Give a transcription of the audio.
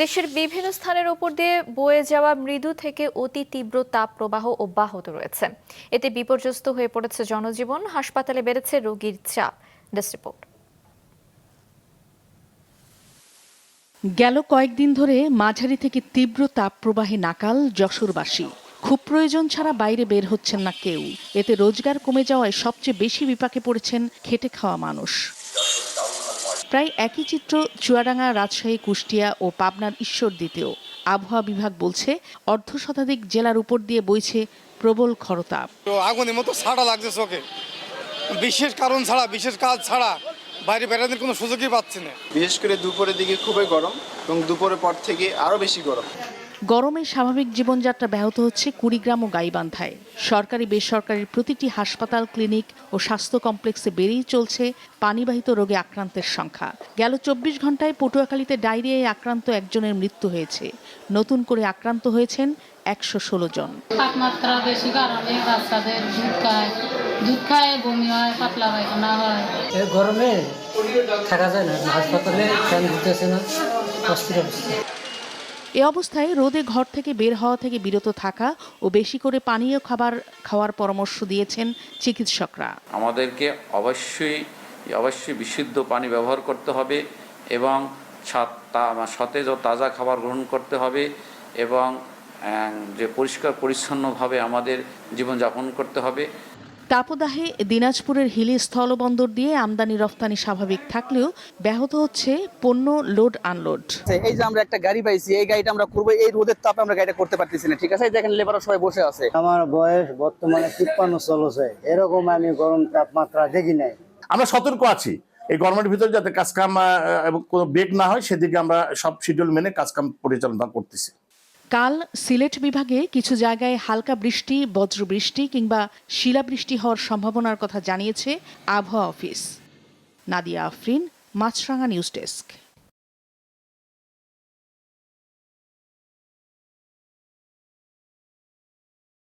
দেশের বিভিন্ন স্থানের উপর দিয়ে বয়ে যাওয়া মৃদু থেকে অতি তীব্র তাপ প্রবাহ অব্যাহত রয়েছে। এতে বিপর্যস্ত হয়ে পড়েছে জনজীবন, হাসপাতালে বেড়েছে রোগীর চাপ। Desk report. গেল কয়েকদিন ধরে মাঝারি থেকে তীব্র তাপ প্রবাহে নাকাল যশোরবাসী। খুব প্রয়োজন ছাড়া বাইরে বের হচ্ছেন না কেউ। এতে রোজগার কমে যাওয়ায় সবচেয়ে বেশি বিপাকে পড়েছেন খেটে খাওয়া মানুষ। প্রায় একই চিত্র চুয়াডাঙ্গা, রাজশাহী, কুষ্টিয়া ও পাবনার ঈশ্বরদীতেও। আবহাওয়া বিভাগ বলছে অর্ধশতাধিক জেলার উপর দিয়ে বইছে প্রবল খরতাপ। আগুনের মতো ছাড়া লাগছে চোখে, বিশেষ কারণ ছাড়া, বিশেষ কাজ ছাড়া বাইরে বেড়ানোর কোনো সুযোগই পাচ্ছি না। বিশেষ করে দুপুরের দিকে খুবই গরম এবং দুপুরের পর থেকে আরো বেশি গরম। গরমে স্বাভাবিক জীবনযাত্রা ব্যাহত হচ্ছে কুড়িগ্রাম ও গাইবান্ধায়। সরকারি বেসরকারি প্রতিটি হাসপাতাল, ক্লিনিক ও স্বাস্থ্য কমপ্লেক্সে বেড়েই চলছে পানিবাহিত রোগে আক্রান্তের সংখ্যা। গেল 24 ঘন্টায় পটুয়াখালীতে ডায়রিয়ায় আক্রান্ত একজনের মৃত্যু হয়েছে। নতুন করে আক্রান্ত হয়েছেন 116 জন। তাপমাত্রা বেশি কারণে বাচ্চাদের দুধ খায় বমি হয়, পাতলা পায়খানা হয়। এই গরমে থাকা যায় না, হাসপাতালে ফ্যান দিতেছে না, অস্থির অবস্থা। এ অবস্থায় রোদে ঘর থেকে বের হওয়া থেকে বিরত থাকা ও বেশি করে পানীয় খাবার খাওয়ার পরামর্শ দিয়েছেন চিকিৎসকরা। আমাদেরকে অবশ্যই বিশুদ্ধ পানি ব্যবহার করতে হবে এবং সতেজ ও তাজা খাবার গ্রহণ করতে হবে এবং যে পরিষ্কার পরিচ্ছন্নভাবে আমাদের জীবনযাপন করতে হবে। তাপদাহে দিনাজপুরের হিলি স্থলবন্দর দিয়ে আমদানি রফতানি স্বাভাবিক থাকলেও ব্যাহত হচ্ছে পণ্য লোড আনলোড। এই যে আমরা একটা গাড়ি পাইছি, এই গাড়িটা আমরা করবো, এই রোদের তাপে আমরা গাড়িটা করতে পারতেছি না। ঠিক আছে, দেখেন লেবাররা সবাই বসে আছে। আমার বয়স বর্তমানে 53 চলছে, এরকম আমি গরম তাপমাত্রা দেখি নাই। আমরা সতর্ক আছি এই গরমের ভিতরে যাতে কাজকাম এবং কোনো ব্রেক না হয়, সেদিকে আমরা সব শিডিউল মেনে কাজকাম পরিচালনা করতেছি। কাল সিলেট বিভাগে কিছু জায়গায় হালকা বৃষ্টি, বজ্রবৃষ্টি কিংবা শিলাবৃষ্টি হওয়ার সম্ভাবনার কথা জানিয়েছে আবহাওয়া অফিস। নাদিয়া আফরিন, মাছরাঙা নিউজ ডেস্ক।